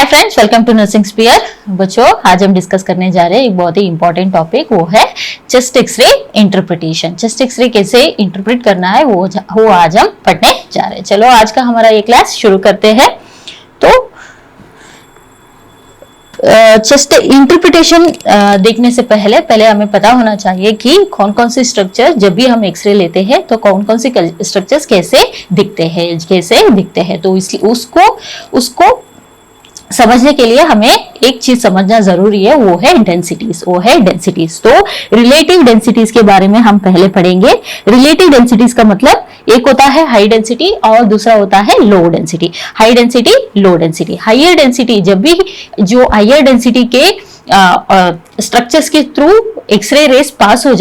Hi friends, welcome to nursing sphere. बच्चों, आज हम डिस्कस करने जा रहे हैं एक बहुत ही इंपॉर्टेंट टॉपिक, वो है chest x ray interpretation. Chest x-ray कैसे इंटरप्रेट करना है वो आज हम पढ़ने जा रहे हैं। चलो आज का हमारा ये क्लास शुरू करते हैं। तो चेस्ट इंटरप्रिटेशन देखने से पहले हमें पता होना चाहिए कि कौन कौन से स्ट्रक्चर, जब भी हम एक्सरे लेते हैं तो कौन कौन से स्ट्रक्चर्स कैसे दिखते हैं। तो इसलिए उसको समझने के लिए हमें एक चीज समझना जरूरी है, वो है डेंसिटीज। तो रिलेटिव डेंसिटीज के बारे में हम पहले पढ़ेंगे। रिलेटिव डेंसिटीज का मतलब एक होता है हाई डेंसिटी और दूसरा होता है low density. High density, low density. Higher density, जब भी जो हायर डेंसिटी के स्ट्रक्चर्स के थ्रू एक्सरे रेस पास हो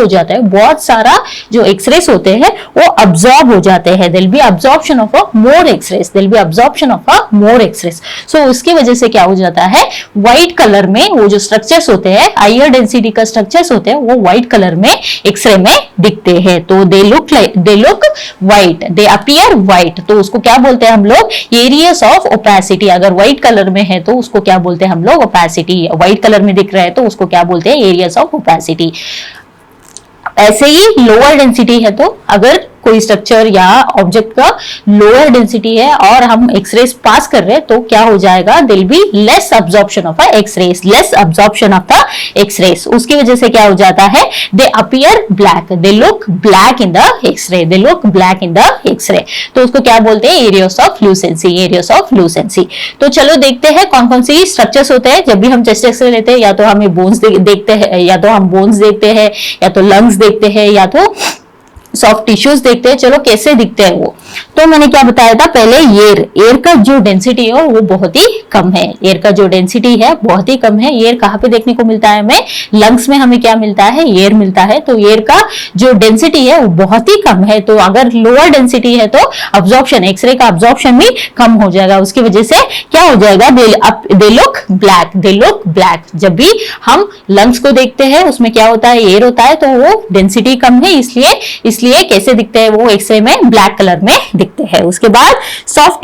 जाते हैं, बहुत सारा जो एक्सरेस होते हैं वो अब्सॉर्ब हो जाते हैं। There will be absorption of more X-rays. So उसकी वजह से क्या हो जाता है, व्हाइट कलर में वो जो स्ट्रक्चर्स होते हैं, हायर डेंसिटी का स्ट्रक्चर्स होते हैं, वो व्हाइट कलर में एक्सरे में दिखते हैं। तो दे लुक व्हाइट, दे अपीयर व्हाइट। तो उसको क्या बोलते हैं हम लोग, एरियाज ऑफ ओपेसिटी। अगर व्हाइट कलर में है तो उसको क्या बोलते हैं हम लोग, ओपेसिटी। व्हाइट कलर में दिख रहा है तो उसको क्या बोलते हैं, एरियाज ऑफ ओपेसिटी। ऐसे ही लोअर डेंसिटी है तो अगर कोई स्ट्रक्चर या ऑब्जेक्ट का लोअर डेंसिटी है और हम एक्सरेस पास कर रहे हैं तो क्या हो जाएगा, there'll be less absorption of x-rays. उसकी वजह से क्या हो जाता है, they appear black, they look black in the x-ray. तो उसको क्या बोलते हैं, एरियाज ऑफ ल्यूसेंसी। तो चलो देखते हैं कौन कौन सी स्ट्रक्चर्स होते हैं जब भी हम चेस्ट एक्सरे लेते हैं। या तो हमें बोन्स देखते हैं, या तो लंग्स देखते हैं, या तो सॉफ्ट टिश्यूज देखते हैं। चलो कैसे दिखते हैं वो, तो मैंने क्या बताया था पहले, एयर का जो डेंसिटी है वो बहुत ही कम है। एयर कहाँ पे देखने को मिलता है हमें, लंग्स में हमें क्या मिलता है, एयर मिलता है। तो एयर का जो डेंसिटी है वो बहुत ही कम है। तो अगर लोअर डेंसिटी है तो अब्जॉर्प्शन, एक्सरे का अब्जॉर्प्शन भी कम हो जाएगा। उसकी वजह से क्या हो जाएगा, दे लुक ब्लैक। जब भी हम लंग्स को देखते हैं उसमें क्या होता है, एयर होता है, तो वो डेंसिटी कम है, इसलिए कैसे दिखते हैं वो, एक्सरे में ब्लैक कलर में दिखते हैं। उसके बाद सॉफ्ट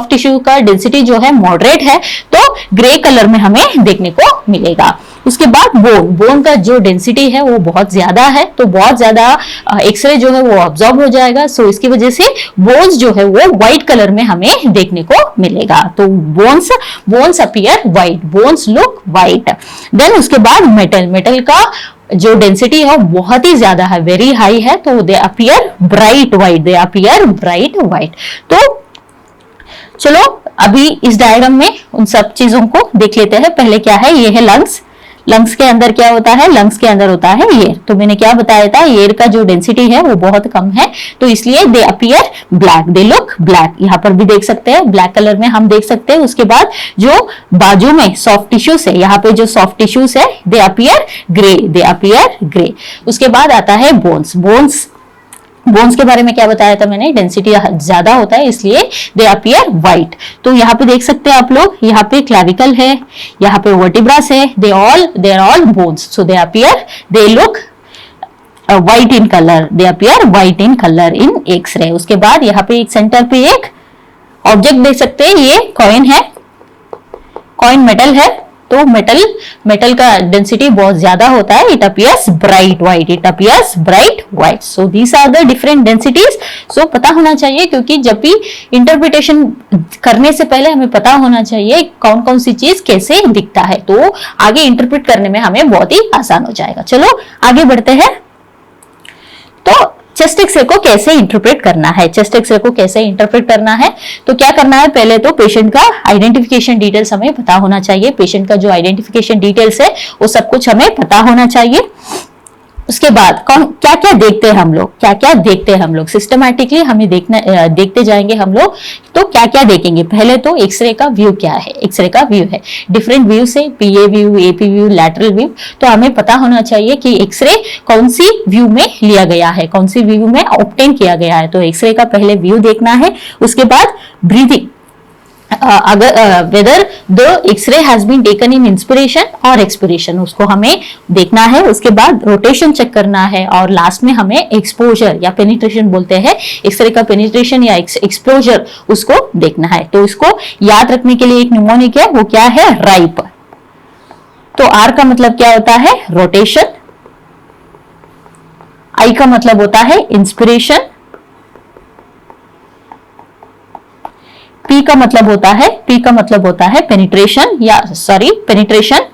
टिश्यू का डेंसिटी जो है मॉडरेट है, तो ग्रे कलर में हमें देखने को मिलेगा। उसके बाद बोन का जो डेंसिटी है वो बहुत ज्यादा है, तो बहुत ज्यादा एक्सरे जो है वो अब्सॉर्ब हो जाएगा। सो इसकी वजह से बोन्स जो है वो व्हाइट कलर में हमें देखने को मिलेगा। तो bones appear white, bones look white. Then उसके बाद मेटल का जो डेंसिटी है बहुत ही ज्यादा है, वेरी हाई है, तो दे अपीयर ब्राइट व्हाइट। तो चलो अभी इस डायग्राम में उन सब चीजों को देख लेते हैं। पहले क्या है, ये है लंग्स के अंदर क्या होता है, लंग्स के अंदर होता है एयर। तो मैंने क्या बताया था, एयर का जो डेंसिटी है वो बहुत कम है, तो इसलिए दे appear black, they look black. यहाँ पर भी देख सकते हैं, ब्लैक कलर में हम देख सकते हैं। उसके बाद जो बाजू में सॉफ्ट टिश्यूज है, यहाँ पे जो सॉफ्ट टिश्यूज है, दे अपीयर ग्रे। उसके बाद आता है बोन्स के बारे में क्या बताया था मैंने, डेंसिटी ज्यादा होता है इसलिए दे अपीयर व्हाइट। तो यहाँ पे देख सकते हैं आप लोग, यहाँ पे क्लैविकल है, यहाँ पे वर्टिब्रास है, they are all bones. So they look white in colour in x-ray. उसके बाद यहाँ पे एक सेंटर पे एक ऑब्जेक्ट देख सकते हैं, ये कॉइन मेटल है। तो मेटल का डेंसिटी बहुत ज्यादा होता है, it appears bright white. So these are the different densities. So पता होना चाहिए, क्योंकि जब भी इंटरप्रिटेशन करने से पहले हमें पता होना चाहिए कौन कौन सी चीज कैसे दिखता है, तो आगे इंटरप्रेट करने में हमें बहुत ही आसान हो जाएगा। चलो आगे बढ़ते हैं। तो चेस्ट एक्सरे को कैसे इंटरप्रेट करना है, तो क्या करना है, पहले तो पेशेंट का आइडेंटिफिकेशन डिटेल्स हमें पता होना चाहिए। पेशेंट का जो आइडेंटिफिकेशन डिटेल्स है वो सब कुछ हमें पता होना चाहिए। उसके बाद क्या क्या देखते हैं हम लोग, सिस्टमैटिकली हमें देखते जाएंगे हम लोग। तो क्या क्या देखेंगे, पहले तो एक्सरे का व्यू क्या है, डिफरेंट व्यू से, PA view, AP view, lateral view. तो हमें पता होना चाहिए कि एक्सरे कौन सी व्यू में लिया गया है, कौन सी व्यू में ऑब्टेन किया गया है। तो एक्सरे का पहले व्यू देखना है। उसके बाद ब्रीदिंग, अगर whether the x-ray has been taken in inspiration और एक्सपिरेशन, उसको हमें देखना है। उसके बाद रोटेशन चेक करना है और लास्ट में हमें एक्सपोजर या पेनिट्रेशन बोलते हैं, एक्सरे का पेनिट्रेशन या एक्सपोजर उसको देखना है। तो इसको याद रखने के लिए एक निमोनिक है, वो क्या है, राइप। तो आर का मतलब क्या होता है, रोटेशन। आई का मतलब होता है इंस्पिरेशन। पी का मतलब होता है, पी का मतलब होता है पेनिट्रेशन या सॉरी पेनिट्रेशन।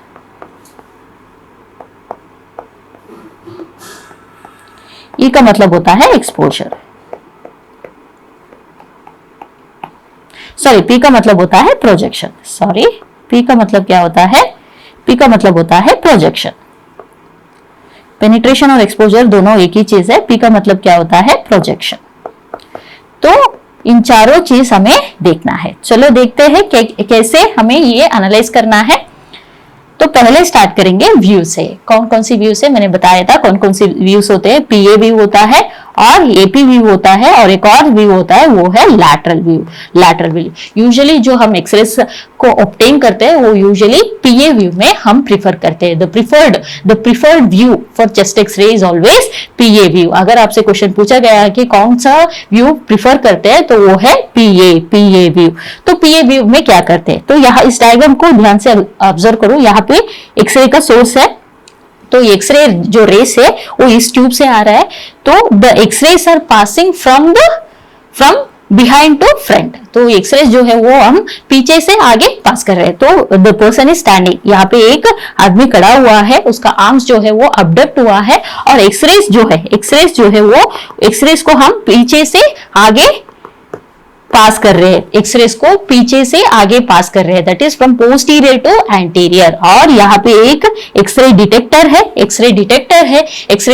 ई का मतलब होता है एक्सपोजर। सॉरी, पी का मतलब होता है प्रोजेक्शन। सॉरी, पी का मतलब क्या होता है, पी का मतलब होता है प्रोजेक्शन। पेनिट्रेशन और एक्सपोजर दोनों एक ही चीज है। पी का मतलब क्या होता है, प्रोजेक्शन। तो इन चारों चीज हमें देखना है। चलो देखते हैं कैसे हमें ये एनालाइज करना है। तो पहले स्टार्ट करेंगे व्यू से। कौन कौन सी व्यू से मैंने बताया था, कौन कौन सी व्यूज होते हैं। पीए व्यू होता है और एपी व्यू होता है और एक और व्यू होता है, वो है lateral view. Lateral view usually जो हम एक्सरेस को ऑब्टेन करते हैं वो यूजुअली पीए व्यू में हम प्रिफर करते हैं। The preferred view for chest x-ray is always PA view. अगर आपसे क्वेश्चन पूछा गया है कि कौन सा व्यू प्रिफर करते हैं तो वो है पीए व्यू। तो पीए व्यू में क्या करते हैं, तो यहाँ इस डायग्राम को ध्यान से ऑब्जर्व करो। यहाँ पे एक्सरे का सोर्स है, तो एक्सरे जो रेस है वो इस ट्यूब से आ रहा है। तो the x-rays are passing from behind to front. तो एक्सरेस जो है वो हम पीछे से आगे पास कर रहे हैं। तो द पर्सन इज स्टैंडिंग, यहाँ पे एक आदमी खड़ा हुआ है, उसका आर्म्स जो है वो अबडक्ट हुआ है और एक्सरेस जो है वो एक्सरेस को हम पीछे से आगे पास कर रहे हैं। एक्सरेस को पीछे से आगे पास कर रहे हैं, that is from posterior to anterior. और यहाँ पे एक एक्सरे डिटेक्टर है, एक्सरे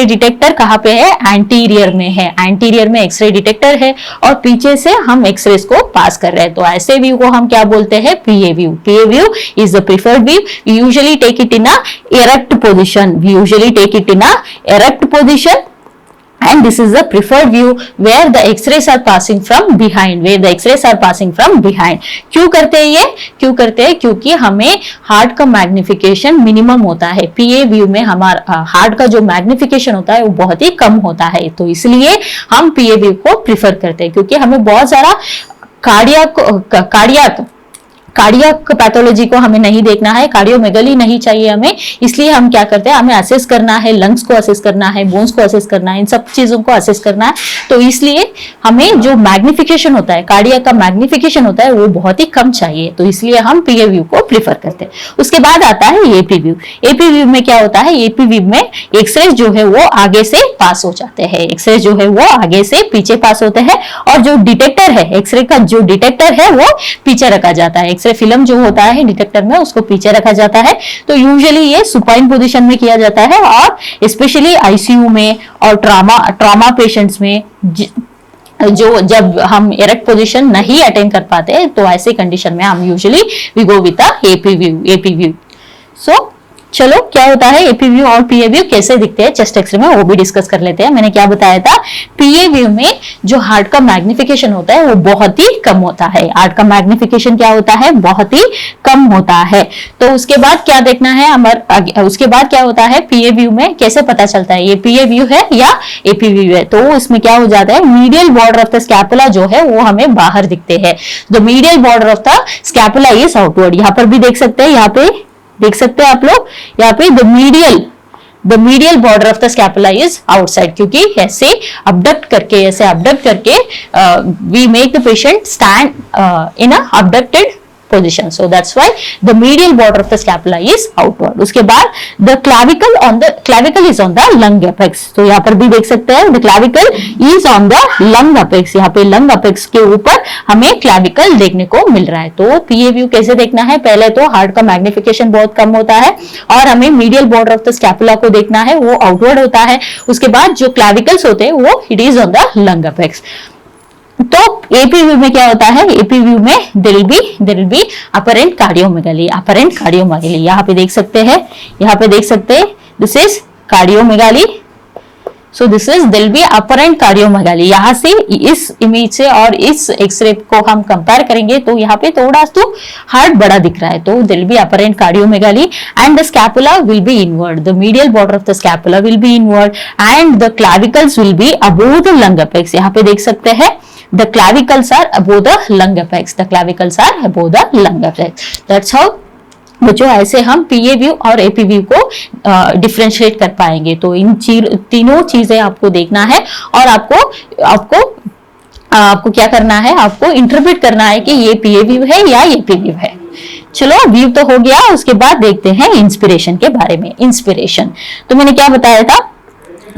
डिटेक्टर कहाँ पे है, एंटीरियर में है। एंटीरियर में एक्सरे डिटेक्टर है और पीछे से हम एक्सरेस को पास कर रहे हैं। तो ऐसे व्यू को हम क्या बोलते हैं, PA view. PA view is the preferred view. We usually take it in a erect position and this is the preferred view where the x-rays are passing from behind, क्यों करते हैं ये, क्योंकि हमें हार्ट का मैग्निफिकेशन मिनिमम होता है। पीए view में हमारा हार्ट का जो मैग्निफिकेशन होता है वो बहुत ही कम होता है। तो इसलिए हम पीए व्यू को प्रिफर करते हैं, क्योंकि हमें बहुत सारा कार्डियक पैथोलॉजी को हमें नहीं देखना है, कार्डियोमेगली नहीं चाहिए हमें। इसलिए हम क्या करते हैं, हमें असेस करना है, लंग्स को असेस करना है, बोन्स को असेस करना है, इन सब चीजों को असेस करना है। तो इसलिए हमें जो मैग्निफिकेशन होता है, कार्डियक का मैग्निफिकेशन होता है वो बहुत ही कम चाहिए। तो इसलिए हम पीए व्यू को प्रिफर करते हैं। उसके बाद आता है एपी व्यू। एपी व्यू में क्या होता है, एपी व्यू में एक्सरे जो है वो आगे से पास हो जाते हैं, एक्सरे जो है वो आगे से पीछे पास होते हैं और जो डिटेक्टर है, एक्सरे का जो डिटेक्टर है वो पीछे रखा जाता है। एक्सरे फिल्म जो होता है डिटेक्टर में उसको पीछे रखा जाता है। तो यूजुअली ये सुपाइन पोजीशन में किया जाता है और स्पेशली आईसीयू में और ट्रॉमा पेशेंट्स में जो जब हम इरेक्ट पोजीशन नहीं अटेन कर पाते तो ऐसे कंडीशन में हम usually we go with the AP view. So चलो क्या होता है एपी व्यू और पीए व्यू कैसे दिखते हैं चेस्ट एक्सरे में, वो भी डिस्कस कर लेते हैं। मैंने क्या बताया था, पीए व्यू में जो हार्ट का मैग्निफिकेशन होता है वो बहुत ही कम होता है। हार्ट का मैग्निफिकेशन क्या होता है, बहुत ही कम होता है। तो उसके बाद क्या देखना है उसके बाद क्या होता है पीए व्यू में, कैसे पता चलता है ये पीए व्यू है या एपी व्यू है। तो इसमें क्या हो जाता है, medial border of the scapula जो है वो हमें बाहर दिखते हैं। The medial border of the scapula is outward. यहाँ पर भी देख सकते हैं, यहाँ पे देख सकते हैं आप लोग, यहाँ पे the medial border of the scapula is outside, क्योंकि ऐसे अबडक्ट करके we make the patient stand in a abducted position, so that's why the medial border of the scapula is outward. उसके बाद the clavicle is on the lung apex। तो यहाँ पर भी देख सकते हैं the clavicle is on the lung apex। यहाँ पे lung apex के ऊपर हमें clavicle देखने को मिल रहा है। तो पीए व्यू कैसे देखना है, पहले तो हार्ट का मैग्निफिकेशन बहुत कम होता है और हमें medial border of the scapula को देखना है, वो आउटवर्ड होता है। उसके बाद जो क्लैविकल्स होते हैं वो it is on the lung apex. तो एपी व्यू में क्या होता है, एपी व्यू में there will be apparent cardiomegaly. यहाँ पे देख सकते हैं, this is cardiomegaly, so this is there'll be apparent cardiomegaly. यहाँ से इस इमेज से और इस एक्सरे को हम कंपेयर करेंगे तो यहाँ पे थोड़ा तो हार्ट बड़ा दिख रहा है, तो it'll be apparent cardiomegaly and the scapula will be inward, the medial border of the scapula will be inward and the clavicles will be above the lung apex. यहाँ पे देख सकते हैं the clavicles are above the lung apex, the clavicles are above the lung apex. That's how बच्चों ऐसे हम पीए view और AP view को डिफरेंशिएट कर पाएंगे। तो इन तीनों चीजें आपको देखना है और आपको क्या करना है, आपको इंटरप्रेट करना है कि ये पीए व्यू है या एपी व्यू है। चलो व्यू तो हो गया, उसके बाद देखते हैं इंस्पिरेशन के बारे में। इंस्पिरेशन तो मैंने क्या बताया था,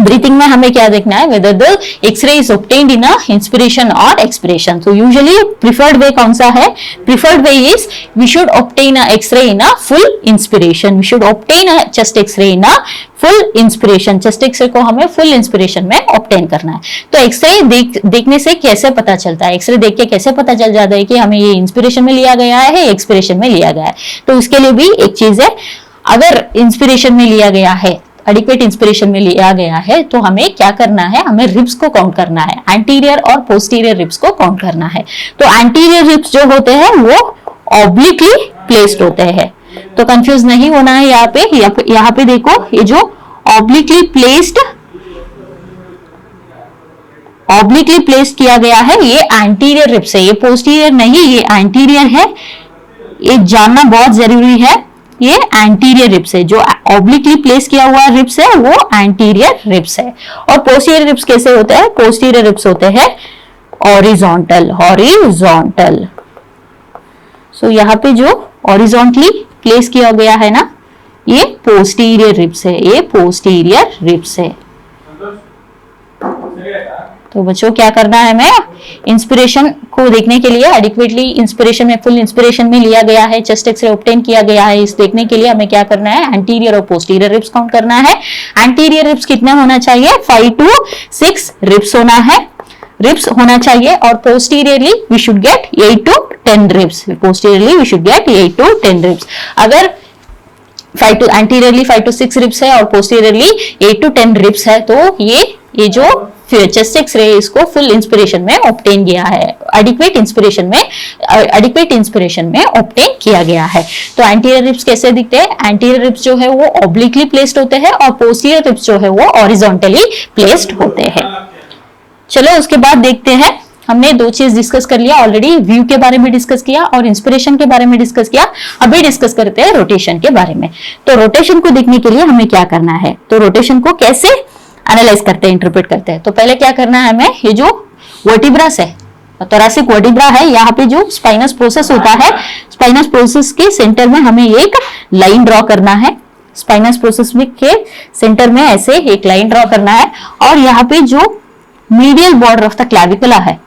ब्रीथिंग में हमें क्या देखना है, whether the x-ray is obtained in a inspiration और एक्सपिरेशन। तो यूजुअली प्रिफर्ड वे कौन सा है, preferred way is we should obtain a x-ray in a full inspiration, we should obtain a chest x-ray in a full inspiration. Chest x-ray को हमें full inspiration में obtain करना है। तो एक्सरे देखने से कैसे पता चलता है, एक्सरे देख के कैसे पता चल जाता है कि हमें ये इंस्पिरेशन में लिया गया है, एक्सपिरेशन में लिया गया है। तो इसके लिए भी एक चीज है, अगर इंस्पिरेशन में लिया गया है, एडिक्वेट इंस्पिरेशन में लिया गया है, तो हमें क्या करना है, हमें रिब्स को काउंट करना है, एंटीरियर और पोस्टीरियर रिब्स को काउंट करना है। तो एंटीरियर रिब्स जो होते हैं वो ऑब्लिकली प्लेस्ड होते हैं, तो कंफ्यूज नहीं होना है। यहाँ पे देखो, ये जो ऑब्लिकली प्लेस्ड किया गया है ये एंटीरियर रिब्स है, ये पोस्टीरियर नहीं, ये एंटीरियर है। ये जानना बहुत जरूरी है, ये एंटीरियर रिब्स है, जो ऑब्लिकली प्लेस किया हुआ रिब्स है वो एंटीरियर रिब्स है। और पोस्टीरियर रिब्स कैसे होते हैं, पोस्टीरियर रिब्स होते हैं हॉरिजॉन्टल। सो यहाँ पे जो हॉरिजॉन्टली प्लेस किया गया है ना, ये पोस्टीरियर रिब्स है, ये पोस्टीरियर रिब्स है। तो बच्चों क्या करना है, हमें इंस्पिरेशन को देखने के लिए एडिक्वेटली इंस्पिरेशन में, फुल इंस्पिरेशन में लिया गया है, चेस्ट एक्सरे ऑब्टेन किया गया है, इस देखने के लिए हमें क्या करना है, एंटीरियर और पोस्टीरियर रिब्स काउंट करना है। एंटीरियर रिब्स कितना होना चाहिए, 5 to 6 रिब्स होना चाहिए और posteriorly we should get 8 to 10 ribs, posteriorly we should get 8 to 10 ribs. अगर एंटीरियरली 5 to 6 रिब्स है और पोस्टीरियरली 8 to 10 रिब्स है, तो ये जो चेस्ट एक्सरे इसको फुल इंस्पिरेशन में ऑब्टेन किया है, एडिक्वेट इंस्पिरेशन में ऑब्टेन किया गया है। तो एंटीरियर रिब्स कैसे दिखते हैं, एंटीरियर रिब्स जो है वो ऑब्लिकली प्लेस्ड होते हैं और पोस्टीरियर रिब्स जो है वो हॉरिजॉन्टली प्लेस्ड होते हैं। चलो उसके बाद देखते हैं, हमने दो चीज डिस्कस कर लिया ऑलरेडी, व्यू के बारे में डिस्कस किया और इंस्पिरेशन के बारे में डिस्कस किया। अभी डिस्कस करते हैं रोटेशन के बारे में। तो रोटेशन को देखने के लिए हमें क्या करना है, तो रोटेशन को कैसे एनालाइज करते हैं, इंटरप्रेट करते हैं। तो पहले क्या करना है हमें, ये जो वर्टिब्रास है, thoracic वर्टिब्रा है, यहाँ पे जो स्पाइनस प्रोसेस होता है, स्पाइनस प्रोसेस के सेंटर में हमें एक लाइन ड्रॉ करना है। स्पाइनस प्रोसेस के सेंटर में ऐसे एक लाइन ड्रॉ करना है और यहाँ पे जो medial border of the clavicula है,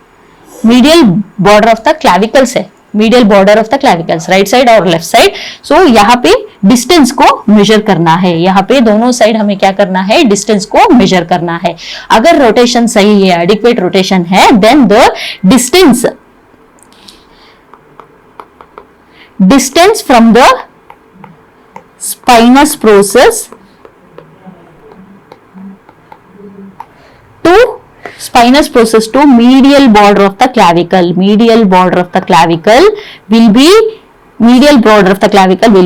medial border of the clavicles है, medial border of the clavicles, right side और लेफ्ट साइड। सो यहाँ पे डिस्टेंस को मेजर करना है, यहाँ पे दोनों साइड हमें क्या करना है, डिस्टेंस को मेजर करना है। अगर रोटेशन सही है, एडिक्वेट रोटेशन है, then the distance from the spinous process to medial border of the clavicle, medial border of the clavicle will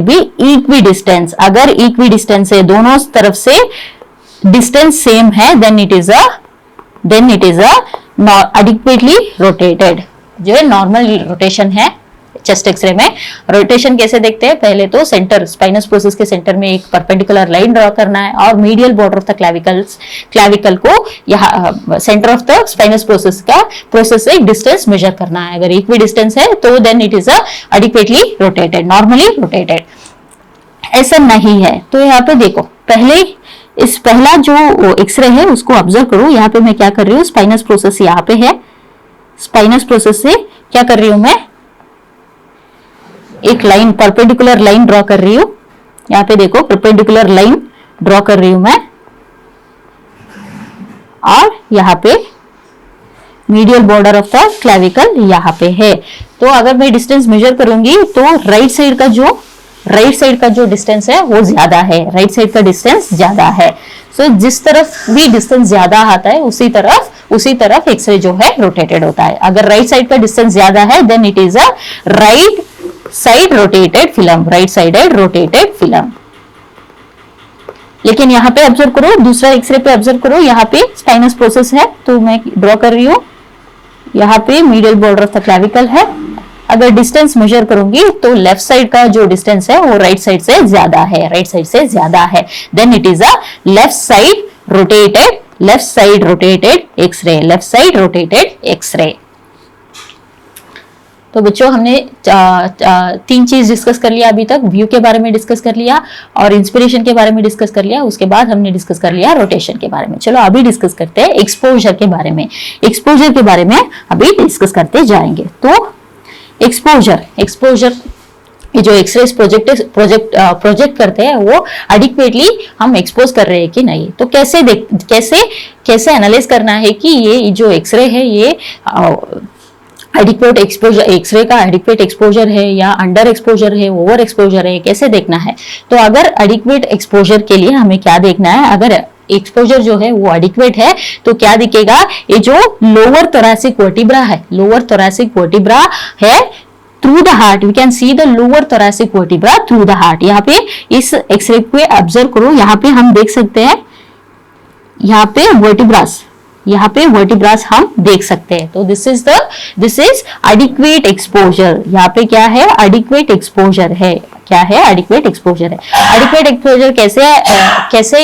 be equidistant। अगर equidistant है, दोनों तरफ से डिस्टेंस सेम है, then it is a adequately rotated, जो है normal rotation है। Chest x-ray में रोटेशन कैसे देखते हैं, पहले तो सेंटर, स्पाइनस प्रोसेस के सेंटर में एक परपेंडिकुलर लाइन ड्रॉ करना है और medial border of the clavicle को यहाँ centre of the spinous process से डिस्टेंस मेजर करना है। अगर इक्वी डिस्टेंस है तो then it is adequately rotated, normally rotated. ऐसा नहीं है तो यहाँ पे देखो, पहला जो एक्सरे है उसको ऑब्जर्व करो। यहाँ पे मैं क्या कर रही हूँ, स्पाइनस प्रोसेस यहाँ पे है, स्पाइनस प्रोसेस से क्या कर रही हूँ मैं, एक लाइन, परपेंडिकुलर लाइन ड्रॉ कर रही हूं। यहाँ पे देखो परपेंडिकुलर लाइन ड्रॉ कर रही हूं मैं और यहाँ पे medial border of the clavicle यहाँ पे है। तो अगर मैं डिस्टेंस मेजर करूंगी तो राइट राइट साइड का जो डिस्टेंस है वो ज्यादा है, राइट साइड का डिस्टेंस ज्यादा है। सो जिस तरफ भी डिस्टेंस ज्यादा आता है उसी तरफ एक्सरे जो है रोटेटेड होता है। अगर राइट साइड का डिस्टेंस ज्यादा है then it is a right side rotated film, right sided rotated film. लेकिन यहाँ पे ऑब्जर्व करो, दूसरा एक्सरे पे ऑब्जर्व करो, यहाँ पे स्पाइनस प्रोसेस है तो मैं ड्रॉ कर रही हूँ। यहाँ पे medial border of the clavicle है। अगर डिस्टेंस मेजर करूंगी तो लेफ्ट साइड का जो डिस्टेंस है वो राइट साइड से ज्यादा है, राइट साइड से ज्यादा है, then it is a left side rotated x-ray, left side rotated x-ray. तो बच्चों हमने तीन चीज डिस्कस कर लिया अभी तक। व्यू के बारे में डिस्कस कर लिया और इंस्पिरेशन के बारे में डिस्कस कर लिया, उसके बाद हमने डिस्कस कर लिया रोटेशन के बारे में। चलो अभी डिस्कस करते हैं एक्सपोजर के बारे में। एक्सपोजर के बारे में अभी डिस्कस करते जाएंगे। तो एक्सपोजर ये जो एक्सरेस प्रोजेक्ट करते हैं वो एडिक्वेटली हम एक्सपोज कर रहे हैं कि नहीं। तो कैसे एनालाइज करना है कि ये जो एक्सरे है ये एडिक्वेट एक्सपोजर, एक्सरे का एडिक्वेट एक्सपोजर है या अंडर एक्सपोजर है, ओवर एक्सपोजर है, कैसे देखना है। तो अगर एडिक्वेट एक्सपोजर के लिए हमें क्या देखना है, अगर एक्सपोजर जो है वो एडिक्वेट है तो क्या दिखेगा, ये जो लोअर थोरैसिक वर्टिब्रा है through the heart, we can see the lower thoracic vertebra through the heart. यहाँ पे इस एक्सरे पे ऑब्जर्व करो, यहाँ पे हम देख सकते हैं, यहाँ पे वर्टिब्रास हम देख सकते हैं। तो दिस इज एडिक्वेट एक्सपोजर। यहाँ पे क्या है, एडिक्वेट एक्सपोजर है। क्या है, एडिक्वेट एक्सपोजर है। एडिक्वेट एक्सपोजर कैसे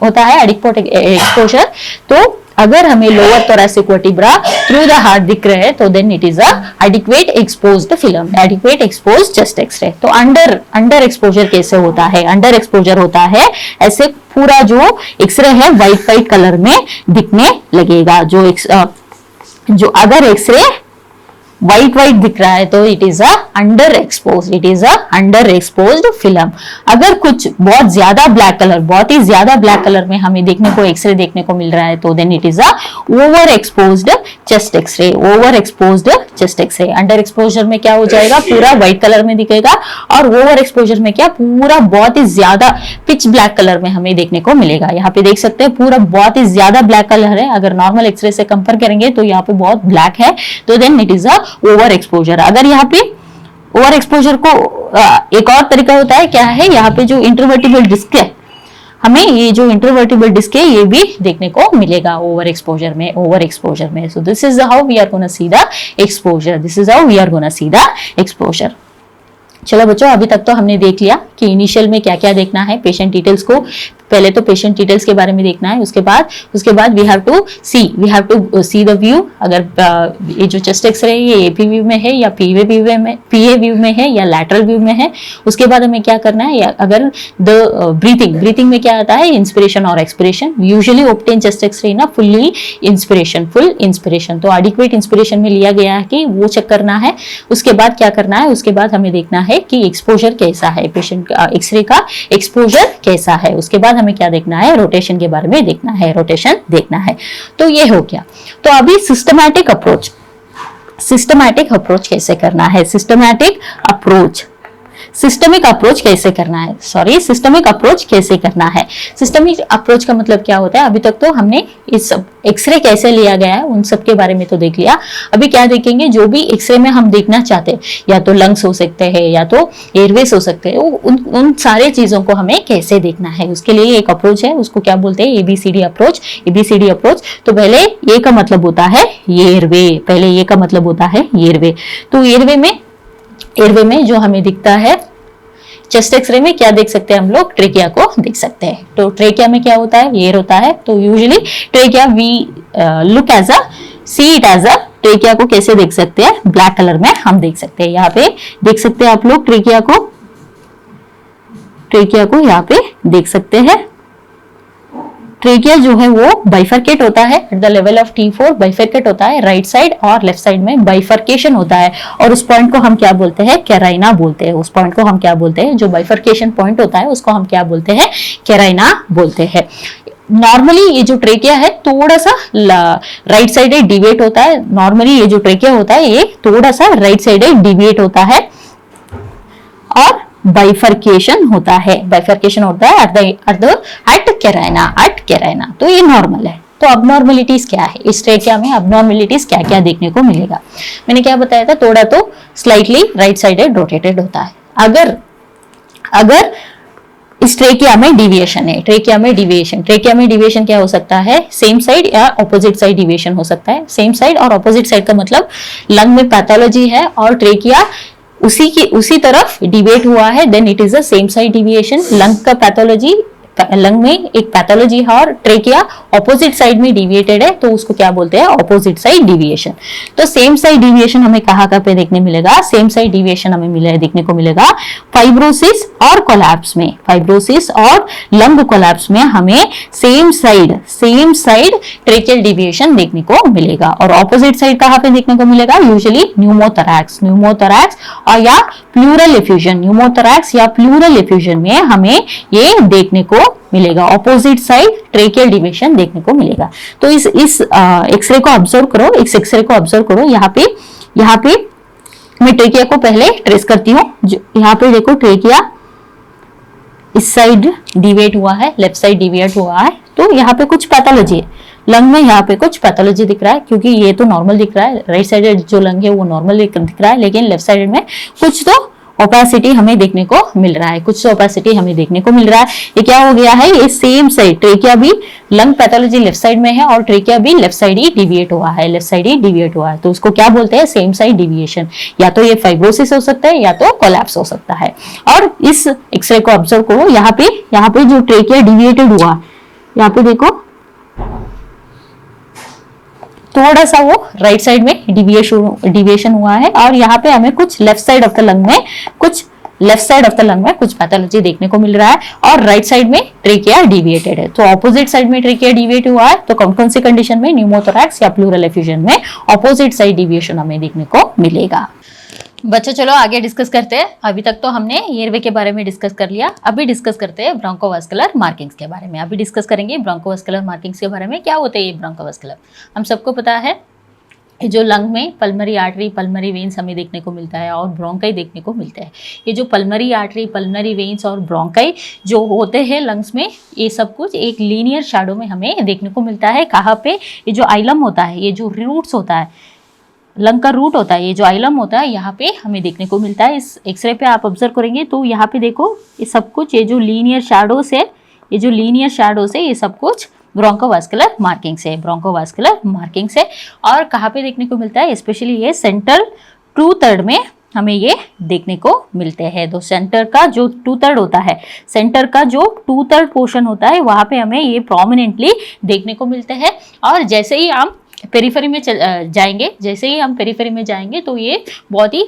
होता है एडिक्वेट एक्सपोजर, तो अगर हमें lower thoracic vertebra through the heart दिख रहे हैं तो then it is a adequate exposed film, adequate exposed chest x-ray. तो अंडर एक्सपोजर कैसे होता है, अंडर एक्सपोजर होता है ऐसे पूरा जो एक्सरे है व्हाइट कलर में दिखने लगेगा। जो अगर एक्सरे व्हाइट दिख रहा है तो it is a under exposed film. अगर कुछ बहुत ज्यादा ब्लैक कलर में हमें एक्सरे देखने को मिल रहा है तो then it is a over exposed chest x-ray, under exposure में क्या हो जाएगा, पूरा व्हाइट कलर में दिखेगा, और ओवर एक्सपोजर में क्या, पूरा बहुत ही ज्यादा पिच ब्लैक कलर में हमें देखने को मिलेगा। यहाँ पे देख सकते हैं पूरा बहुत ही ज्यादा ब्लैक कलर है। अगर नॉर्मल एक्सरे से कंपेयर करेंगे तो यहाँ पे बहुत ब्लैक है, तो then it is a over exposure. अगर यहाँ पे ओवर एक्सपोजर को एक और तरीका होता है, क्या है, यहाँ पे जो इंटरवर्टिबल डिस्क है, हमें ये जो इंटरवर्टिबल डिस्क है ये भी देखने को मिलेगा ओवर एक्सपोजर में। So this is how we are gonna see the exposure. चलो बच्चों, अभी तक तो हमने देख लिया कि इनिशियल में क्या क्या देखना है, पेशेंट डिटेल्स को पहले तो पेशेंट डिटेल्स के बारे में देखना है, उसके बाद we have to see the view. अगर ये जो चेस्ट एक्सरे है ये एपी व्यू में है या पीए व्यू में है या लैटरल व्यू में है। उसके बाद हमें क्या करना है, अगर द ब्रीथिंग में क्या आता है, इंस्पिरेशन और expiration. Usually obtain chest x-ray ना फुल इंस्पिरेशन, तो एडिक्वेट इंस्पिरेशन में लिया गया है कि वो चेक करना है। उसके बाद क्या करना है, उसके बाद हमें देखना है कि एक्सपोजर कैसा है, पेशेंट एक्सरे का एक्सपोजर कैसा है। उसके बाद हमें क्या देखना है, रोटेशन के बारे में देखना है, तो ये हो गया। तो अभी सिस्टमैटिक अप्रोच कैसे करना है, सिस्टमिक अप्रोच कैसे करना है। सिस्टमिक अप्रोच का मतलब क्या होता है, अभी तक तो हमने इस एक्सरे कैसे लिया गया है उन सब के बारे में तो देख लिया। अभी क्या देखेंगे, जो भी एक्सरे में हम देखना चाहते हैं, या तो लंग्स हो सकते हैं या तो एयरवेज हो सकते हैं, उन सारे चीजों को हमें कैसे देखना है, उसके लिए एक अप्रोच है, उसको क्या बोलते हैं, एबीसीडी अप्रोच। तो पहले ए का मतलब होता है एयरवे, तो एयरवे में जो हमें दिखता है, चेस्ट एक्सरे में क्या देख सकते हैं हम लोग, ट्रेकिया को देख सकते हैं। तो ट्रेकिया में क्या होता है, एयर होता है। तो usually trachea we see it as a, trachea को कैसे देख सकते हैं, ब्लैक कलर में हम देख सकते हैं। यहाँ पे देख सकते हैं आप लोग ट्रेकिया को यहाँ पे देख सकते हैं। ट्रेकिया जो है वो बाइफरकेट होता है at the level of T4, bifurcate होता है, राइट साइड और लेफ्ट साइड में बाइफरकेशन होता है, और उस पॉइंट को हम क्या बोलते हैं, कैराइना बोलते हैं। जो बाइफरकेशन पॉइंट होता है उसको हम क्या बोलते हैं, कैराइना बोलते हैं। नॉर्मली ये जो ट्रेकिया है थोड़ा सा राइट साइड डिविएट होता है। नॉर्मली ये जो ट्रेकिया होता है ये थोड़ा सा राइट साइड डिविएट होता है, और बाइफर्केशन होता है, बाइफर्केशन होता है एट कैराइना। तो ये नॉर्मल है। तो अबनॉर्मलिटीज क्या है, इस ट्रेकिया में अबनॉर्मलिटीज क्या क्या देखने को मिलेगा? मैंने क्या बताया था, थोड़ा तो स्लाइटली राइट साइडेड रोटेटेड होता है। अगर इस ट्रेकिया में डिविएशन है, ट्रेकिया में डिविएशन क्या हो सकता है? सेम साइड या ऑपोजिट साइड डिविएशन हो सकता है। सेम साइड और ऑपोजिट साइड का मतलब लंग में पैथोलॉजी है और ट्रेकिया उसी तरफ डिवेट हुआ है, then it is a same side deviation. Lung का पैथोलॉजी, लंग में एक पैथोलॉजी है और ट्रेकिया ऑपोजिट साइड में डिविएटेड है, तो उसको क्या बोलते हैं? Opposite side deviation. तो सेम साइड डिविएशन हमें कहाँ पे देखने मिलेगा? सेम साइड डिविएशन हमें देखने को मिलेगा फाइब्रोसिस और कोलैप्स में। फाइब्रोसिस और लंग कोलैप्स में हमें सेम साइड ट्रेकियल डिविएशन देखने को मिलेगा। और ऑपोजिट साइड कहाँ पे देखने को मिलेगा? यूजुअली न्यूमोथोरैक्स और या प्लूरल एफ्यूजन, न्यूमोथोरैक्स या प्लूरल एफ्यूजन में हमें ये देखने को मिलेगा। ऑपोजिट साइड ट्रेकियल डिविएशन देखने को मिलेगा। तो इस एक्सरे को ऑब्जर्व करो, इस एक्सरे को ऑब्जर्व करो। यहाँ पे मैं ट्रेकिया को पहले ट्रेस करती हूँ। यहाँ पे देखो, ट्रेकिया इस साइड डिवेट हुआ है, लेफ्ट साइड डिवेट हुआ है, तो यहाँ पे कुछ पैथोलॉजी है लंग में। यहाँ पे कुछ पैथोलॉजी दिख रहा है, क्योंकि ये तो नॉर्मल दिख रहा है, राइट साइड जो लंग है वो नॉर्मल दिख रहा है, लेकिन लेफ्ट साइड में कुछ तो ओपेसिटी हमें देखने को मिल रहा है, ये क्या हो गया है? ये सेम साइड ट्रेकिया भी, लंग पैथोलॉजी लेफ्ट साइड में है और ट्रेकिया भी लेफ्ट साइड ही डिविएट हुआ है, तो उसको क्या बोलते हैं? Same side deviation. या तो ये फाइब्रोसिस हो सकता है या तो कोलैप्स हो सकता है। और इस एक्सरे को ऑब्जर्व करो। यहाँ पे जो ट्रेकिया डिविएटेड हुआ, यहाँ पे देखो थोड़ा सा वो राइट साइड में डिविएशन हुआ है, और यहाँ पे हमें कुछ left side of the lung में कुछ पैथोलॉजी देखने को मिल रहा है, और राइट साइड में ट्रेकिया डिविएटेड है। तो ऑपोजिट साइड में ट्रेकिया डिविएट हुआ है, तो कौन सी कंडीशन में? न्यूमोथोरैक्स या प्लूरल एफ्यूजन में ऑपोजिट साइड डिविएशन हमें देखने को मिलेगा। बच्चों चलो आगे डिस्कस करते हैं। अभी तक तो हमने एयरवे के बारे में डिस्कस कर लिया, अभी डिस्कस करते हैं ब्रोंकोवास्कुलर मार्किंग्स के बारे में। अभी डिस्कस करेंगे ब्रोंकोवास्कुलर मार्किंग्स के बारे में। क्या होते हैं ये ब्रोंकोवास्कुलर? हम सबको पता है, जो लंग में पल्मरी आर्टरी, पल्मरी वेन्स हमें देखने को मिलता है और ब्रोंकाई देखने को मिलता है। ये जो पल्मरी आर्टरी, पल्मरी वेन्स और ब्रोंकाई जो होते हैं लंग्स में, ये सब कुछ एक लीनियर शैडो में हमें देखने को मिलता है। कहाँ पे? ये जो आइलम होता है, ये जो रूट्स होता है, लंग का रूट होता है, ये जो आइलम होता है, यहाँ पे हमें देखने को मिलता है। इस एक्सरे पे आप ऑब्जर्व करेंगे तो यहाँ पे देखो, ये सब कुछ, ये जो लीनियर शैडोस है, ये सब कुछ ब्रोंकोवास्कुलर मार्किंग्स है। और कहाँ पे देखने को मिलता है? स्पेशली ये सेंट्रल 2/3 में हमें ये देखने को मिलते हैं। तो सेंटर का जो 2/3 होता है, पोर्शन होता है, वहाँ पे हमें ये प्रोमिनेंटली देखने को मिलते हैं। और जैसे ही हम पेरिफेरी में जाएंगे, तो ये बहुत ही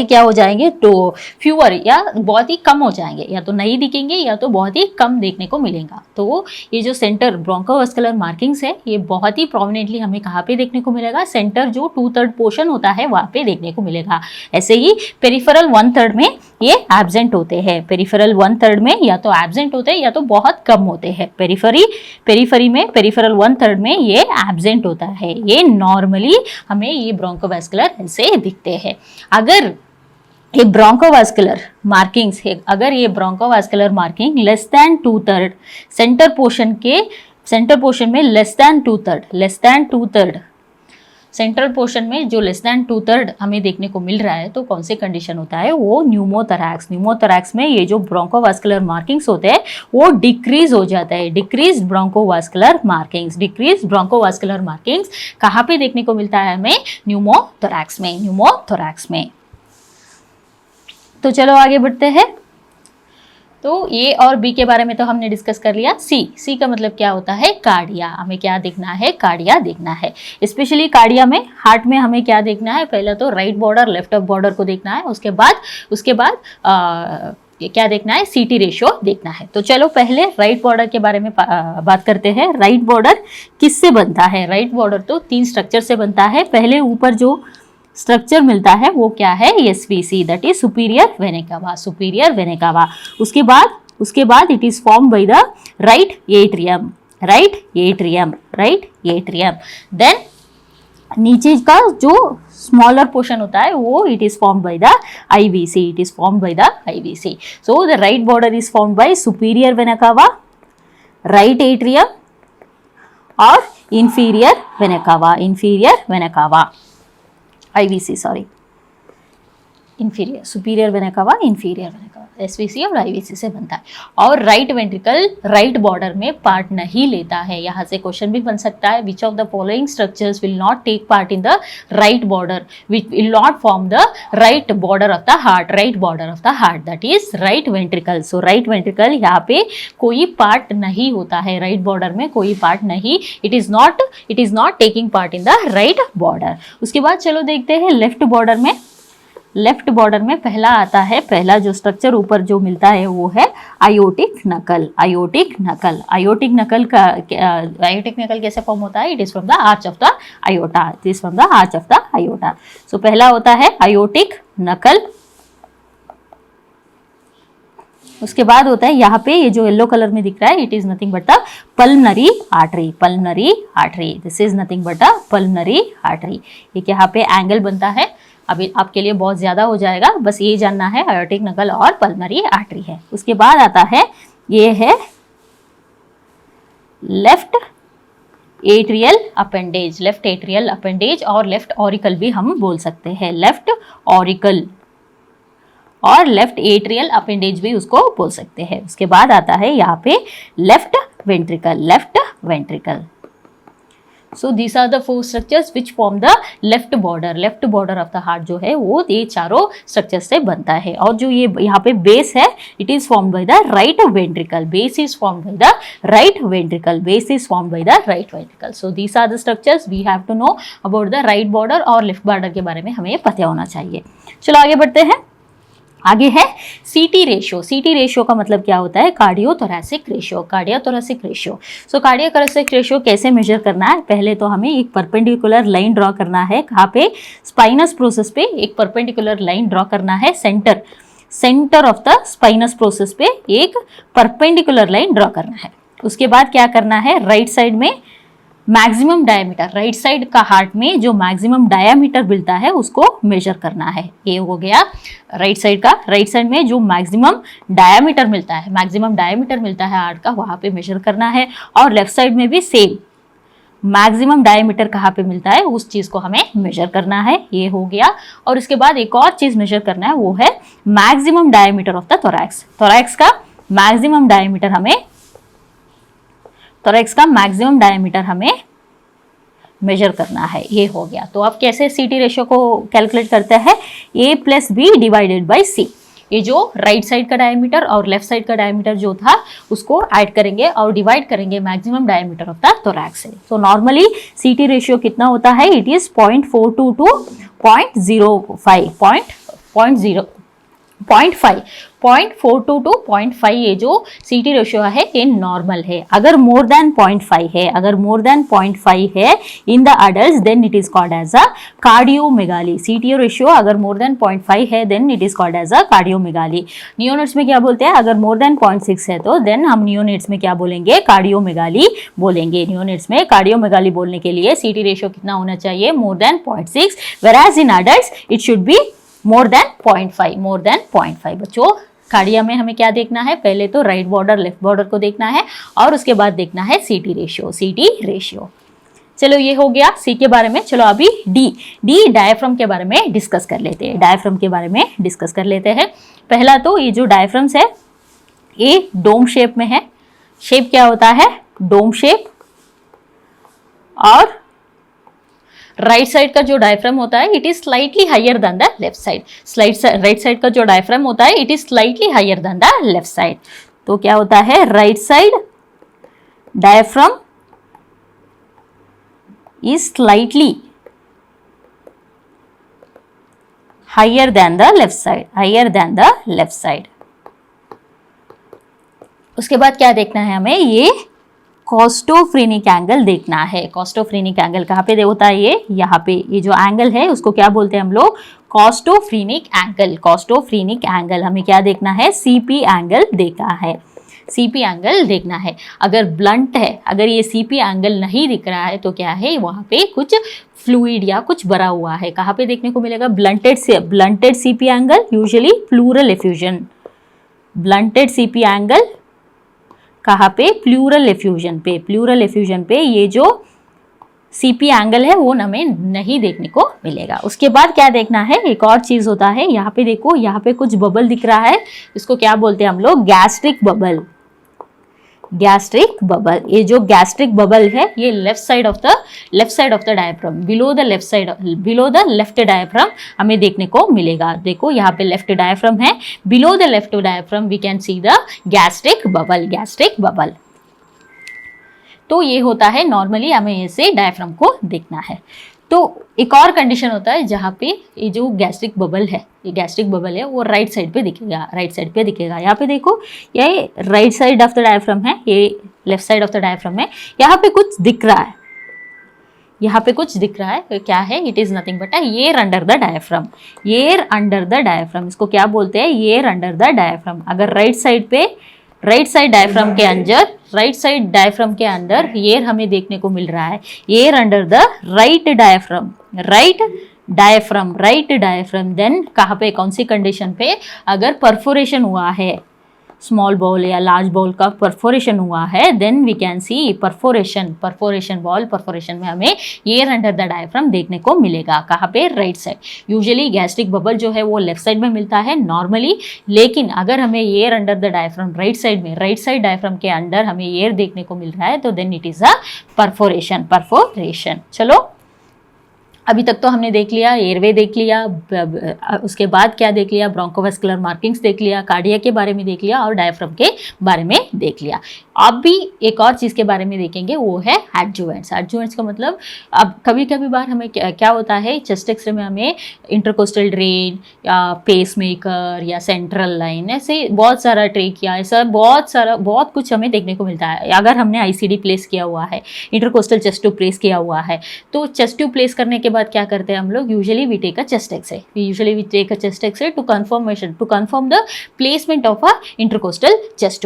क्या हो जाएंगे? तो फ्यूअर या बहुत ही कम हो जाएंगे, या तो नहीं दिखेंगे या तो बहुत ही कम देखने को मिलेगा। तो ये जो सेंटर ब्रोंकोवास्कुलर मार्किंग्स है, ये बहुत ही प्रोमिनेंटली हमें कहाँ पे देखने को मिलेगा? सेंटर जो 2/3 पोर्शन होता है वहाँ पे देखने को मिलेगा। ऐसे ही पेरिफेरल 1/3 में ये एब्सेंट होते हैं। पेरिफेरल 1/3 में या तो एब्सेंट होते हैं या तो बहुत कम होते हैं। पेरिफेरल 1/3 में ये एब्सेंट होता है। ये नॉर्मली हमें ये ब्रोंकोवास्कुलर ऐसे दिखते हैं। अगर ये bronchovascular marking less than 2/3 center portion में लेस देन 2/3 सेंट्रल पोर्शन में जो लेस देन 2/3 हमें देखने को मिल रहा है, तो कौन सी कंडीशन होता है? वो न्यूमोथोरैक्स में ये जो ब्रोंकोवास्कुलर मार्किंग्स होते हैं वो डिक्रीज हो जाता है। डिक्रीज ब्रोंकोवास्कुलर मार्किंग्स कहाँ पे देखने को मिलता है हमें? न्यूमोथोरैक्स में। तो चलो आगे बढ़ते हैं। तो ए और बी के बारे में तो हमने डिस्कस कर लिया। सी का मतलब क्या होता है? कार्डिया। हमें क्या देखना है? कार्डिया देखना है। स्पेशली कार्डिया में, हार्ट में हमें क्या देखना है? पहले तो राइट बॉर्डर, लेफ्ट बॉर्डर को देखना है। उसके बाद क्या देखना है? सीटी रेशियो देखना है। तो चलो पहले राइट बॉर्डर के बारे में बात करते हैं। राइट बॉर्डर किससे बनता है? राइट बॉर्डर तो 3 स्ट्रक्चर से बनता है। पहले ऊपर जो स्ट्रक्चर मिलता है वो क्या है? SVC, that is superior vena cava. उसके बाद it is form by the right atrium. Then नीचे का जो स्मॉलर पोर्शन होता है वो it is formed by the IVC, it is formed by the IVC. So the right border is formed by superior vena cava, right atrium और inferior vena cava, inferior vena cava, IVC sorry, inferior, superior vena cava, inferior vena cava, SVC और IVC से बनता है. और right ventricle right border में part नहीं लेता है. यहाँ से क्वेश्चन भी बन सकता है, which of the following structures will not take part in the right border, which will not form the right border of the heart, right border of the heart, that is right ventricle. So right ventricle यहाँ पे कोई part नहीं होता है, right border में कोई part नहीं, it is not taking part in the right border. उसके बाद चलो देखते हैं लेफ्ट बॉर्डर में. लेफ्ट बॉर्डर में पहला आता है, पहला जो स्ट्रक्चर ऊपर जो मिलता है वो है आयोटिक नकल. आयोटिक नकल, आयोटिक नकल का आयोटिक नकल कैसे फॉर्म होता है? It is from the arch of the aorta, it is from the arch of the aorta. So पहला होता है आयोटिक नकल. उसके बाद होता है यहाँ पे ये जो येलो कलर में दिख रहा है, it is nothing but the pulmonary artery, pulmonary artery, this is nothing but the pulmonary artery. एक यहाँ पे एंगल बनता है, अभी आपके लिए बहुत ज़्यादा हो जाएगा, बस ये जानना है आयोटिक नकल और पल्मनरी आर्टरी है. उसके बाद आता है, ये है left atrial appendage, left atrial appendage और लेफ्ट ऑरिकल भी हम बोल सकते हैं, लेफ्ट ऑरिकल और लेफ्ट एट्रियल अपेंडेज भी उसको बोल सकते हैं. उसके बाद आता है यहाँ पे left ventricle, left ventricle. So these are the 4 structures which form the left border. Left border of the heart जो है वो ये चारों स्ट्रक्चर से बनता है. और जो ये यहाँ पे बेस है, it is form by the right ventricle, base is form by the right ventricle, base is form by the right ventricle. So these are the structures we have to know about the right border और left border के बारे में हमें पता होना चाहिए. चलो आगे बढ़ते हैं. आगे है सीटी रेशियो. सीटी रेशियो का मतलब क्या होता है? Cardiothoracic ratio, cardiothoracic ratio. So cardiothoracic ratio कैसे मेजर करना है? पहले तो हमें एक परपेंडिकुलर लाइन ड्रॉ करना है. कहाँ पे? स्पाइनस प्रोसेस पे एक परपेंडिकुलर लाइन ड्रॉ करना है. Centre of the spinous process पे एक परपेंडिकुलर लाइन ड्रॉ करना है. उसके बाद क्या करना है? राइट साइड में मैक्सिमम डायमीटर, राइट साइड का हार्ट में जो मैक्सिमम डायमीटर मिलता है उसको मेजर करना है. ये हो गया राइट साइड का. राइट साइड में जो मैक्सिमम डायमीटर मिलता है, मैक्सिमम डायमीटर मिलता है हार्ट का, वहाँ पे मेजर करना है. और लेफ्ट साइड में भी सेम मैक्सिमम डायमीटर कहाँ पे मिलता है उस चीज़ को हमें मेजर करना है. ये हो गया. और उसके बाद एक और चीज़ मेजर करना है, वो है maximum diameter of the thorax. Thorax का मैक्सिमम डायमीटर हमें, थोरैक्स का मैक्सिमम डायमीटर हमें मेजर करना है. ये हो गया. तो अब कैसे सीटी रेशियो को कैलकुलेट करते हैं? A + B divided by C. ये जो राइट साइड का डायमीटर और लेफ्ट साइड का डायमीटर जो था उसको ऐड करेंगे और डिवाइड करेंगे maximum diameter of the thorax से. तो नॉर्मली सीटी रेशियो कितना होता है? It is 0.42 to 0.05, 0.42 to 0.5. ये जो सीटी रेशियो है ये नॉर्मल है. अगर मोर देन 0.5 है, अगर मोर देन 0.5 है in the adult, then it is called as a cardiomegaly. CT ratio अगर मोर देन 0.5 है then it is called as a cardiomegaly. Neonates में क्या बोलते हैं? अगर मोर देन 0.6 है तो देन हम नियोनेट्स में क्या बोलेंगे? कार्डियोमेगाली बोलेंगे. नियोनेट्स में कार्डियोमेगाली बोलने के लिए सीटी रेशियो कितना होना चाहिए? More than 0.6, whereas in adults it should be more than 0.5, more than 0.5. बच्चों कार्डिया में हमें क्या देखना है? पहले तो राइट बॉर्डर लेफ्ट बॉर्डर को देखना है और उसके बाद देखना है सीटी रेशियो, सीटी रेशियो. चलो ये हो गया सी के बारे में. चलो अभी डी डायफ्राम के बारे में डिस्कस कर लेते हैं. डायफ्राम के बारे में डिस्कस कर लेते हैं. पहला तो ये जो डायफ्राम्स है ये डोम शेप में है. शेप क्या होता है? Dome shape. और राइट साइड का जो डायफ्राम होता है it is slightly higher than the left side. Right side का जो डायफ्राम होता है it is slightly higher than the left side. तो क्या होता है? Right side diaphragm is slightly higher than the left side, higher than the left side. उसके बाद क्या देखना है हमें? ये कॉस्टोफ्रेनिक एंगल देखना है. कॉस्टोफ्रेनिक एंगल कहाँ पे होता है? ये यहाँ पे. ये जो एंगल है उसको क्या बोलते हैं हम लोग? Costophrenic angle. कॉस्टोफ्रेनिक एंगल हमें क्या देखना है? सीपी एंगल देखना है. सीपी एंगल देखना है। अगर ब्लंट है, अगर ये सीपी एंगल नहीं दिख रहा है तो क्या है, वहाँ पे कुछ फ्लूइड या कुछ भरा हुआ है। कहाँ पे देखने को मिलेगा, blunted CP angle, usually pleural effusion. Blunted CP angle कहाँ पे, प्लूरल एफ्यूजन पे ये जो सीपी एंगल है वो हमें नहीं देखने को मिलेगा। उसके बाद क्या देखना है, एक और चीज होता है, यहाँ पे देखो, यहाँ पे कुछ बबल दिख रहा है, इसको क्या बोलते हैं हम लोग, गैस्ट्रिक बबल। ये जो गैस्ट्रिक बबल है ये left side of the diaphragm, below the left diaphragm हमें देखने को मिलेगा। देखो यहाँ पे लेफ्ट डायफ्राम है, below the left diaphragm we can see the gastric bubble. तो ये होता है, नॉर्मली हमें ऐसे डायफ्राम को देखना है। तो एक और कंडीशन होता है जहाँ पे ये जो गैस्ट्रिक बबल है वो राइट साइड पे दिखेगा। यहाँ पे देखो, ये right side of the diaphragm है, ये left side of the diaphragm है। यहाँ पे कुछ दिख रहा है, क्या है, it is nothing but air under the diaphragm. इसको क्या बोलते हैं, एयर अंडर द डायफ्राम। अगर राइट साइड डायफ्राम के अंदर एयर हमें देखने को मिल रहा है, air under the right diaphragm, then कहाँ पे, कौन सी कंडीशन पे, अगर परफोरेशन हुआ है, स्मॉल बाउल या लार्ज बाउल का परफोरेशन हुआ है, then we can see perforation में हमें एयर अंडर द डायफ्राम देखने को मिलेगा। कहाँ पे, right side. Usually gastric bubble जो है वो लेफ्ट साइड में मिलता है नॉर्मली, लेकिन अगर हमें air under the diaphragm right side diaphragm के अंदर हमें एयर देखने को मिल रहा है तो then it is a perforation. चलो, अभी तक तो हमने देख लिया, एयरवे देख लिया, उसके बाद क्या देख लिया, ब्रोंकोवास्कुलर मार्किंग्स देख लिया, कार्डिया के बारे में देख लिया और डायफ्राम के बारे में देख लिया। अब भी एक और चीज़ के बारे में देखेंगे, वो है एडजुवेंट्स का मतलब, अब कभी बार हमें क्या होता है, चेस्ट एक्सरे में हमें इंटरकोस्टल ड्रेन या पेसमेकर या सेंट्रल लाइन, ऐसे बहुत सारा ट्रेकिया, ऐसा बहुत कुछ हमें देखने को मिलता है। अगर हमने आईसीडी प्लेस किया हुआ है, इंटरकोस्टल चेस्ट ट्यूब प्लेस किया हुआ है, तो चेस्ट ट्यूब प्लेस करने के बाद क्या करते हैं हम लोग, usually we take a chest x-ray to confirm the placement of a intercostal chest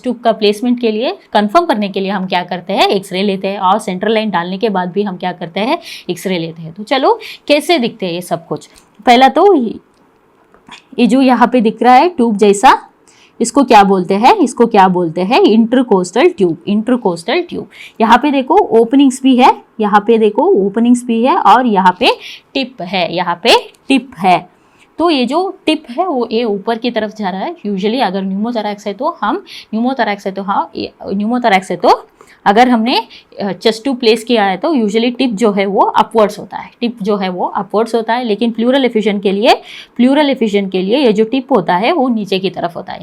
tube का प्लेसमेंट के लिए, कंफर्म करने के लिए हम क्या करते हैं, एक्सरे लेते हैं, और सेंट्रल लाइन डालने के बाद भी हम क्या करते हैं, एक्सरे लेते हैं। तो चलो कैसे दिखते हैं ये सब कुछ। पहला तो ये जो यहाँ पे दिख रहा है ट्यूब जैसा, इसको क्या बोलते हैं, इंटरकोस्टल ट्यूब। यहाँ पे देखो ओपनिंग्स भी है, और यहाँ पे टिप है। तो ये जो टिप है वो ये ऊपर की तरफ जा रहा है। यूजुअली अगर न्यूमोथोरैक्स है तो अगर हमने चेस्ट ट्यूब प्लेस किया है तो यूजुअली टिप जो है वो अपवर्ड्स होता है, लेकिन प्लूरल एफ्यूजन के लिए ये जो टिप होता है वो नीचे की तरफ होता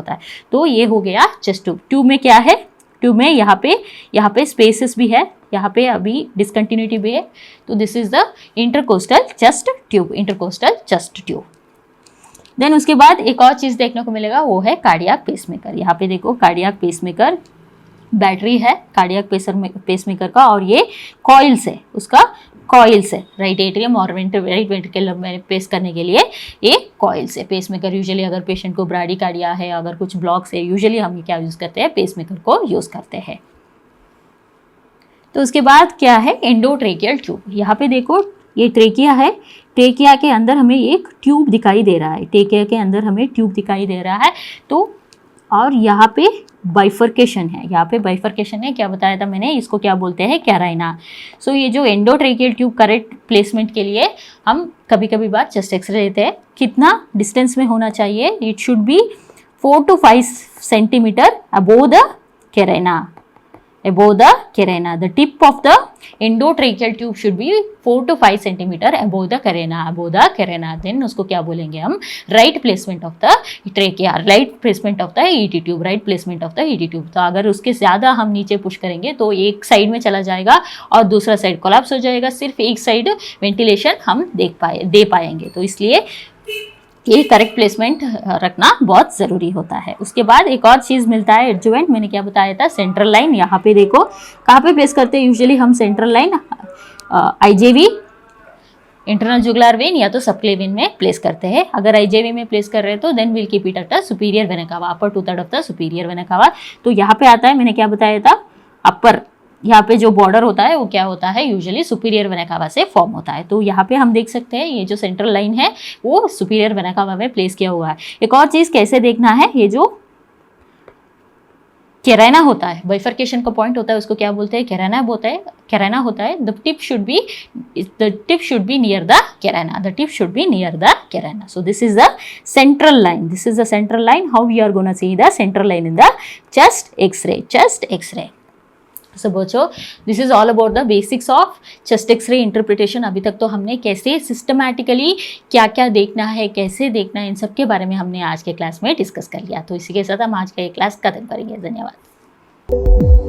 है। तो ये हो गया चेस्ट ट्यूब में क्या है, ट्यूब में यहाँ पे स्पेसेस भी है, यहाँ पे अभी डिसकंटिन्यूटी भी है। तो this is the intercostal chest tube. Then उसके बाद एक और चीज़ देखने को मिलेगा, वो है कार्डियक पेसमेकर। यहाँ पे देखो कार्डियक पेसमेकर, बैटरी है कार्डियक पेसमेकर का, और ये कॉइल्स है, राइट एट्रियम और राइट वेंट्रिकल में पेस करने के लिए ये कॉइल्स है। पेसमेकर यूजुअली अगर पेशेंट को ब्राडिकार्डिया है, अगर कुछ ब्लॉक्स है, यूजुअली हम क्या यूज़ करते हैं, पेसमेकर को यूज़ करते हैं। तो उसके बाद क्या है, एंडोट्रेकियल ट्यूब। यहाँ पे देखो ये ट्रेकिया है, ट्रेकिया के अंदर हमें एक ट्यूब दिखाई दे रहा है, तो और यहाँ पे बाइफर्केशन है, क्या बताया था मैंने, इसको क्या बोलते हैं, कैराइना। सो ये जो एंडोट्रेकियल ट्यूब करेक्ट प्लेसमेंट के लिए हम कभी बार चेस्ट एक्सरे लेते हैं। कितना डिस्टेंस में होना चाहिए, it should be 4 to 5 centimetre above the carina. The tip of the endotracheal tube should be 4 to 5 centimeter above the carina. Then उसको क्या बोलेंगे हम, right placement of the trachea, right placement of the ET tube. तो अगर उसके ज़्यादा हम नीचे पुश करेंगे तो एक साइड में चला जाएगा और दूसरा साइड कोलैप्स हो जाएगा, सिर्फ एक साइड वेंटिलेशन हम दे पाएंगे। तो इसलिए ये करेक्ट प्लेसमेंट रखना बहुत ज़रूरी होता है। उसके बाद एक और चीज़ मिलता है एडजुवेंट, मैंने क्या बताया था, सेंट्रल लाइन। यहाँ पे देखो कहाँ पे प्लेस करते हैं यूजुअली हम central line, internal jugular vein या तो सबक्लेविन में प्लेस करते हैं। अगर आईजेवी में प्लेस कर रहे हैं तो then will keep it at the superior vena cava, upper 2/3 of the superior vena cava. तो यहाँ पे आता है, मैंने क्या बताया था, अपर यहाँ पे जो बॉर्डर होता है वो क्या होता है, यूजुअली सुपीरियर वेना कावा से फॉर्म होता है। तो यहाँ पे हम देख सकते हैं ये जो सेंट्रल लाइन है वो सुपीरियर वेना कावा में प्लेस किया हुआ है। एक और चीज कैसे देखना है, ये जो कैराना होता है, बाइफर्केशन का पॉइंट होता है, उसको क्या बोलते हैं, कैराना बोलते हैं, कैराना होता है। The tip should be near the carina, the tip should be near the carina. So this is the central line, this is the central line, how we are gonna see the central line in the chest X-ray, chest X-ray. So बच्चों, this is all about the basics of chest x ray interpretation. अभी तक तो हमने कैसे systematically क्या क्या देखना है, कैसे देखना है, इन सब के बारे में हमने आज के क्लास में डिस्कस कर लिया। तो इसी के साथ हम आज का ये क्लास खत्म करेंगे। धन्यवाद।